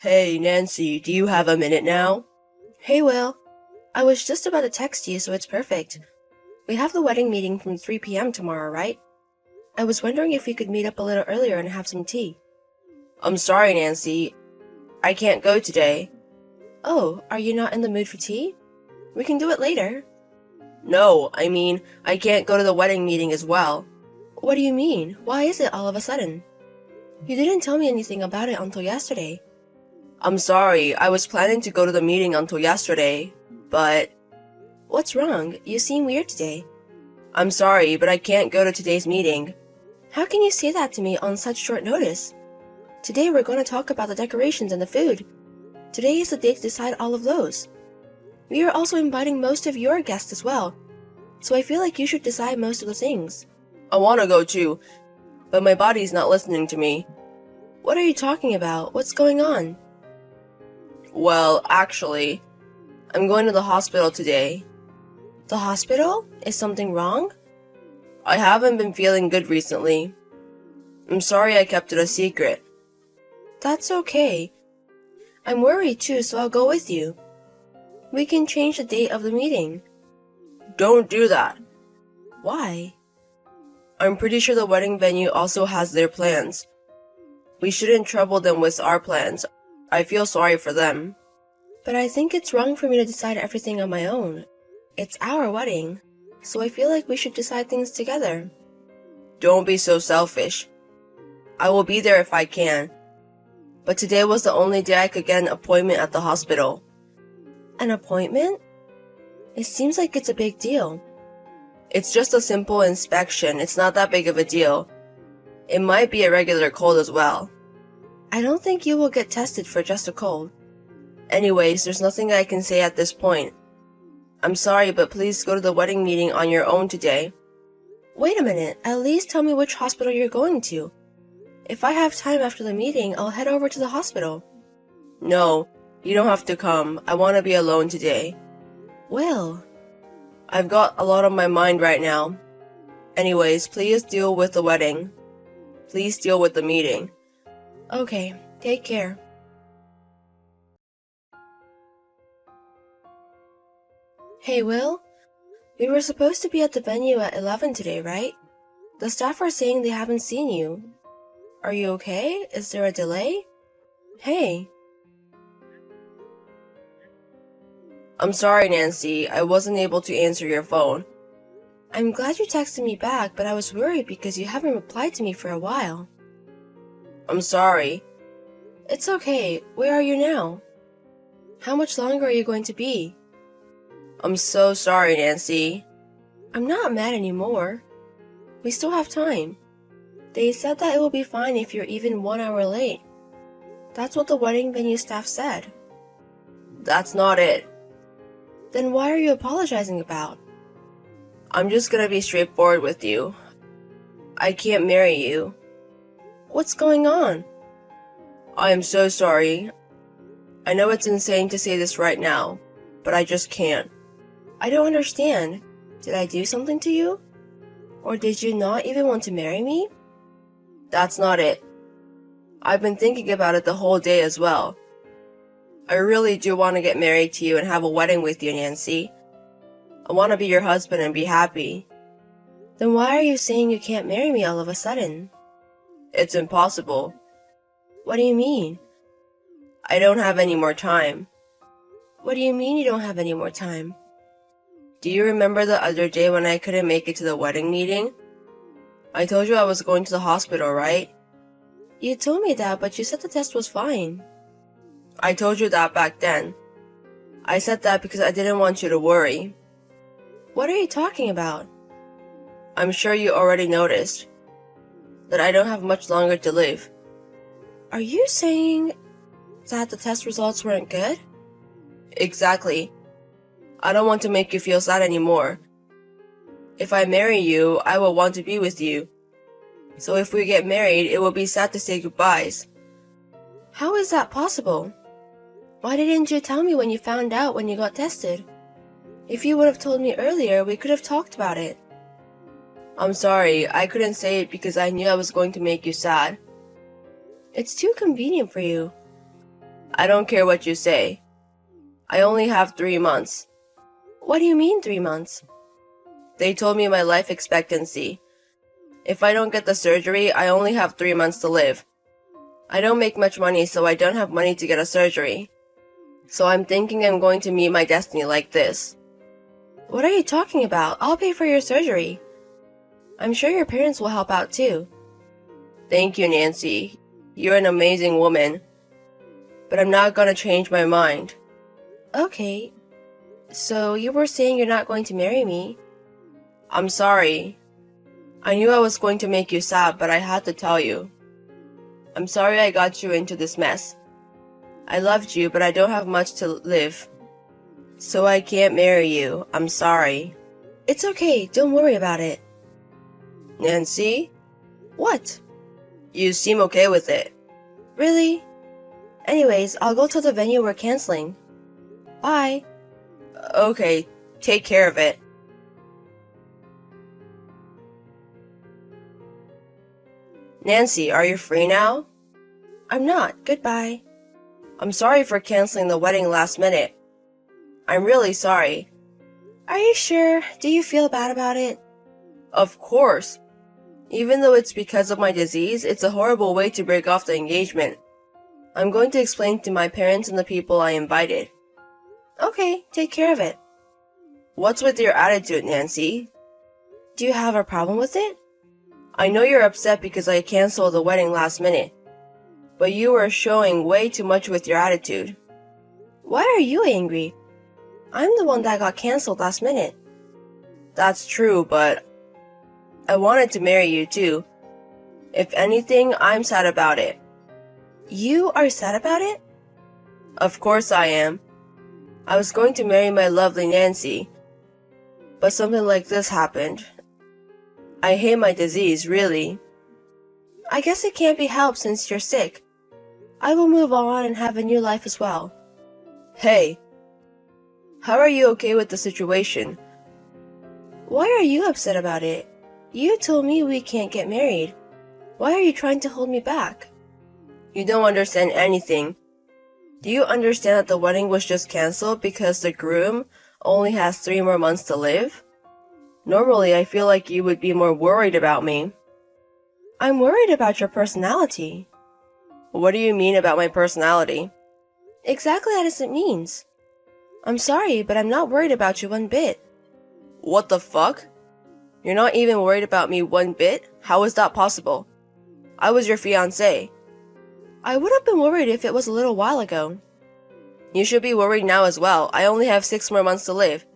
Hey, Nancy, do you have a minute now? Hey, Will. I was just about to text you, so it's perfect. We have the wedding meeting from 3 p.m. tomorrow, right? I was wondering if we could meet up a little earlier and have some tea. I'm sorry, Nancy. I can't go today. Oh, are you not in the mood for tea? We can do it later. No, I can't go to the wedding meeting as well. What do you mean? Why is it all of a sudden? You didn't tell me anything about it until yesterday. I'm sorry, I was planning to go to the meeting until yesterday, but... What's wrong? You seem weird today. I'm sorry, but I can't go to today's meeting. How can you say that to me on such short notice? Today we're going to talk about the decorations and the food. Today is the day to decide all of those. We are also inviting most of your guests as well, so I feel like you should decide most of the things. I want to go too, but my body's not listening to me. What are you talking about? What's going on? Well, actually, I'm going to the hospital today. The hospital? Is something wrong? I haven't been feeling good recently. I'm sorry I kept it a secret. That's okay. I'm worried too, so I'll go with you. We can change the date of the meeting. Don't do that. Why? I'm pretty sure the wedding venue also has their plans. We shouldn't trouble them with our plans. I feel sorry for them. But I think it's wrong for me to decide everything on my own. It's our wedding, so I feel like we should decide things together. Don't be so selfish. I will be there if I can. But today was the only day I could get an appointment at the hospital. An appointment? It seems like it's a big deal. It's just a simple inspection. It's not that big of a deal. It might be a regular cold as well. I don't think you will get tested for just a cold. Anyways, there's nothing I can say at this point. I'm sorry, but please go to the wedding meeting on your own today. Wait a minute, at least tell me which hospital you're going to. If I have time after the meeting, I'll head over to the hospital. No, you don't have to come. I want to be alone today. Will. I've got a lot on my mind right now. Anyways, please deal with the wedding. Please deal with the meeting. Okay, take care. Hey, Will? We were supposed to be at the venue at 11 today, right? The staff are saying they haven't seen you. Are you okay? Is there a delay? Hey. I'm sorry, Nancy. I wasn't able to answer your phone. I'm glad you texted me back, but I was worried because you haven't replied to me for a while. I'm sorry. It's okay. Where are you now? How much longer are you going to be? I'm so sorry, Nancy. I'm not mad anymore. We still have time. They said that it will be fine if you're even 1 hour late. That's what the wedding venue staff said. That's not it. Then why are you apologizing about? I'm just gonna be straightforward with you. I can't marry you. What's going on? I am so sorry. I know it's insane to say this right now, but I just can't. I don't understand. Did I do something to you? Or did you not even want to marry me? That's not it. I've been thinking about it the whole day as well. I really do want to get married to you and have a wedding with you, Nancy. I want to be your husband and be happy. Then why are you saying you can't marry me all of a sudden? It's impossible. What do you mean? I don't have any more time. What do you mean you don't have any more time? Do you remember the other day when I couldn't make it to the wedding meeting? I told you I was going to the hospital, right? You told me that, but you said the test was fine. I told you that back then. I said that because I didn't want you to worry. What are you talking about? I'm sure you already noticed that I don't have much longer to live. Are you saying that the test results weren't good? Exactly. I don't want to make you feel sad anymore. If I marry you, I will want to be with you. So if we get married, it will be sad to say goodbyes. How is that possible? Why didn't you tell me when you found out when you got tested? If you would have told me earlier, we could have talked about it. I'm sorry, I couldn't say it because I knew I was going to make you sad. It's too convenient for you. I don't care what you say. I only have 3 months. What do you mean 3 months? They told me my life expectancy. If I don't get the surgery, I only have 3 months to live. I don't make much money, so I don't have money to get a surgery. So I'm thinking I'm going to meet my destiny like this. What are you talking about? I'll pay for your surgery. I'm sure your parents will help out too. Thank you, Nancy. You're an amazing woman. But I'm not gonna change my mind. Okay. So you were saying you're not going to marry me? I'm sorry. I knew I was going to make you sad, but I had to tell you. I'm sorry I got you into this mess. I loved you, but I don't have much to live. So I can't marry you. I'm sorry. It's okay. Don't worry about it. Nancy? What? You seem okay with it. Really? Anyways, I'll go to the venue we're canceling. Bye. Okay, take care of it. Nancy, are you free now? I'm not. Goodbye. I'm sorry for canceling the wedding last minute. I'm really sorry. Are you sure? Do you feel bad about it? Of course. Even though it's because of my disease, it's a horrible way to break off the engagement. I'm going to explain to my parents and the people I invited. Okay, take care of it. What's with your attitude, Nancy? Do you have a problem with it? I know you're upset because I canceled the wedding last minute, but you were showing way too much with your attitude. Why are you angry? I'm the one that got canceled last minute. That's true, but I wanted to marry you too. If anything, I'm sad about it. You are sad about it? Of course I am. I was going to marry my lovely Nancy, but something like this happened. I hate my disease, really. I guess it can't be helped since you're sick. I will move on and have a new life as well. Hey, how are you okay with the situation? Why are you upset about it? You told me we can't get married. Why are you trying to hold me back? You don't understand anything. Do you understand that the wedding was just canceled because the groom only has 3 more months to live? Normally, I feel like you would be more worried about me. I'm worried about your personality. What do you mean about my personality? Exactly as it means. I'm sorry, but I'm not worried about you one bit. What the fuck? You're not even worried about me one bit? How is that possible? I was your fiancé. I would have been worried if it was a little while ago. You should be worried now as well. I only have 6 more months to live.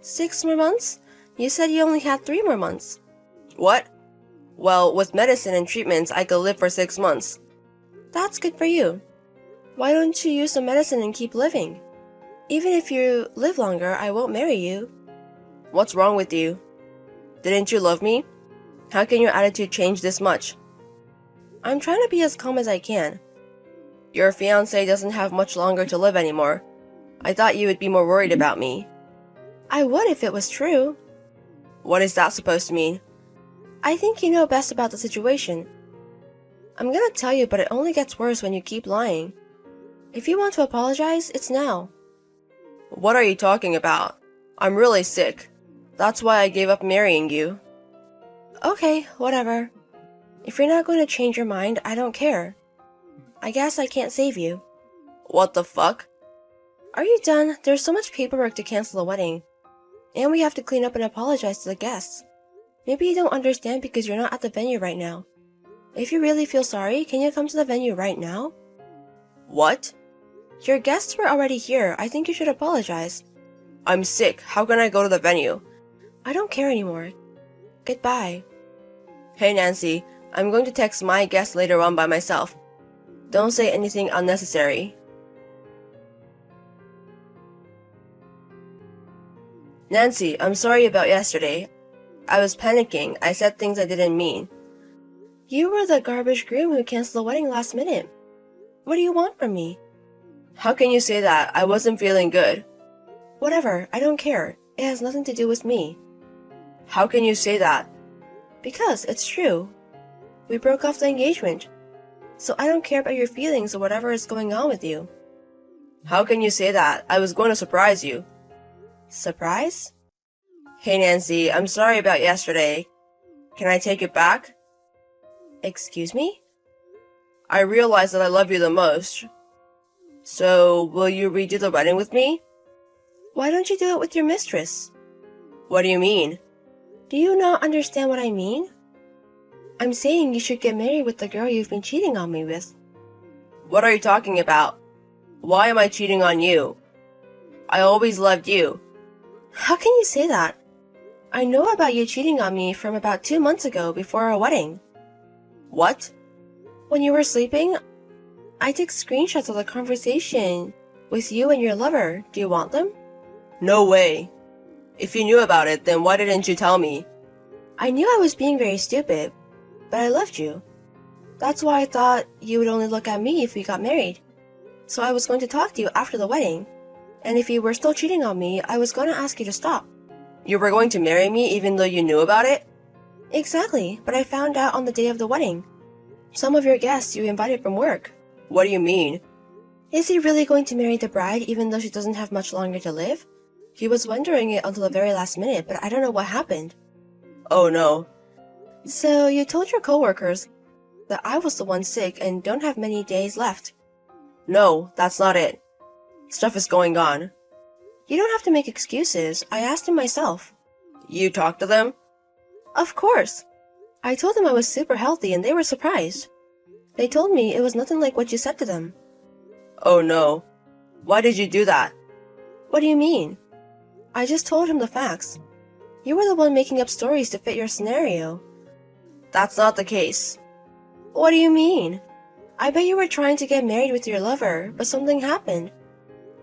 6 more months? You said you only had 3 more months. What? Well, with medicine and treatments, I could live for 6 months. That's good for you. Why don't you use the medicine and keep living? Even if you live longer, I won't marry you. What's wrong with you? Didn't you love me? How can your attitude change this much? I'm trying to be as calm as I can. Your fiancé doesn't have much longer to live anymore. I thought you would be more worried about me. I would if it was true. What is that supposed to mean? I think you know best about the situation. I'm gonna tell you, but it only gets worse when you keep lying. If you want to apologize, it's now. What are you talking about? I'm really sick. That's why I gave up marrying you. Okay, whatever. If you're not going to change your mind, I don't care. I guess I can't save you. What the fuck? Are you done? There's so much paperwork to cancel the wedding. And we have to clean up and apologize to the guests. Maybe you don't understand because you're not at the venue right now. If you really feel sorry, can you come to the venue right now? What? Your guests were already here. I think you should apologize. I'm sick. How can I go to the venue? I don't care anymore. Goodbye. Hey Nancy, I'm going to text my guest later on by myself. Don't say anything unnecessary. Nancy, I'm sorry about yesterday. I was panicking. I said things I didn't mean. You were the garbage groom who canceled the wedding last minute. What do you want from me? How can you say that? I wasn't feeling good. Whatever, I don't care. It has nothing to do with me. How can you say that? Because it's true. We broke off the engagement. So I don't care about your feelings or whatever is going on with you. How can you say that? I was going to surprise you. Surprise? Hey Nancy, I'm sorry about yesterday. Can I take it back? Excuse me? I realize that I love you the most. So, will you redo the wedding with me? Why don't you do it with your mistress? What do you mean? Do you not understand what I mean? I'm saying you should get married with the girl you've been cheating on me with. What are you talking about? Why am I cheating on you? I always loved you. How can you say that? I know about you cheating on me from about 2 months ago before our wedding. What? When you were sleeping, I took screenshots of the conversation with you and your lover. Do you want them? No way. If you knew about it, then why didn't you tell me? I knew I was being very stupid, but I loved you. That's why I thought you would only look at me if we got married. So I was going to talk to you after the wedding. And if you were still cheating on me, I was going to ask you to stop. You were going to marry me even though you knew about it? Exactly, but I found out on the day of the wedding. Some of your guests you invited from work. What do you mean? Is he really going to marry the bride even though she doesn't have much longer to live? He was wondering it until the very last minute, but I don't know what happened. Oh no. So you told your coworkers that I was the one sick and don't have many days left. No, that's not it. Stuff is going on. You don't have to make excuses. I asked him myself. You talked to them? Of course. I told them I was super healthy and they were surprised. They told me it was nothing like what you said to them. Oh no. Why did you do that? What do you mean? I just told him the facts. You were the one making up stories to fit your scenario. That's not the case. What do you mean? I bet you were trying to get married with your lover, but something happened.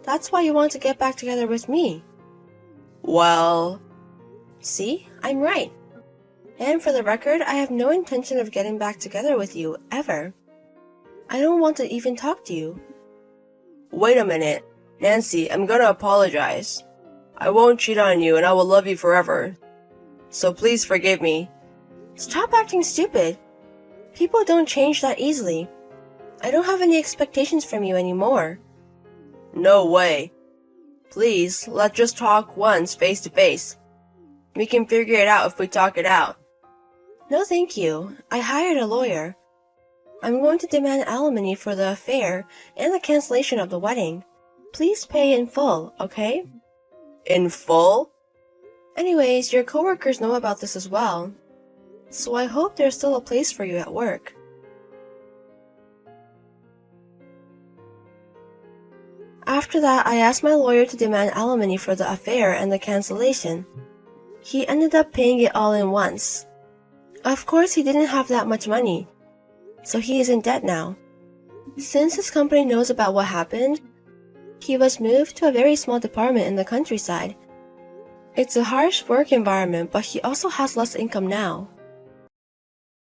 That's why you want to get back together with me. Well... See? I'm right. And for the record, I have no intention of getting back together with you, ever. I don't want to even talk to you. Wait a minute. Nancy, I'm gonna apologize. I won't cheat on you and I will love you forever. So please forgive me. Stop acting stupid. People don't change that easily. I don't have any expectations from you anymore. No way. Please, let's just talk once face to face. We can figure it out if we talk it out. No thank you. I hired a lawyer. I'm going to demand alimony for the affair and the cancellation of the wedding. Please pay in full, okay? In full? Anyways, your coworkers know about this as well. So I hope there's still a place for you at work. After that, I asked my lawyer to demand alimony for the affair and the cancellation. He ended up paying it all in once. Of course, he didn't have that much money, so he is in debt now. Since his company knows about what happened, he was moved to a very small department in the countryside. It's a harsh work environment, but he also has less income now.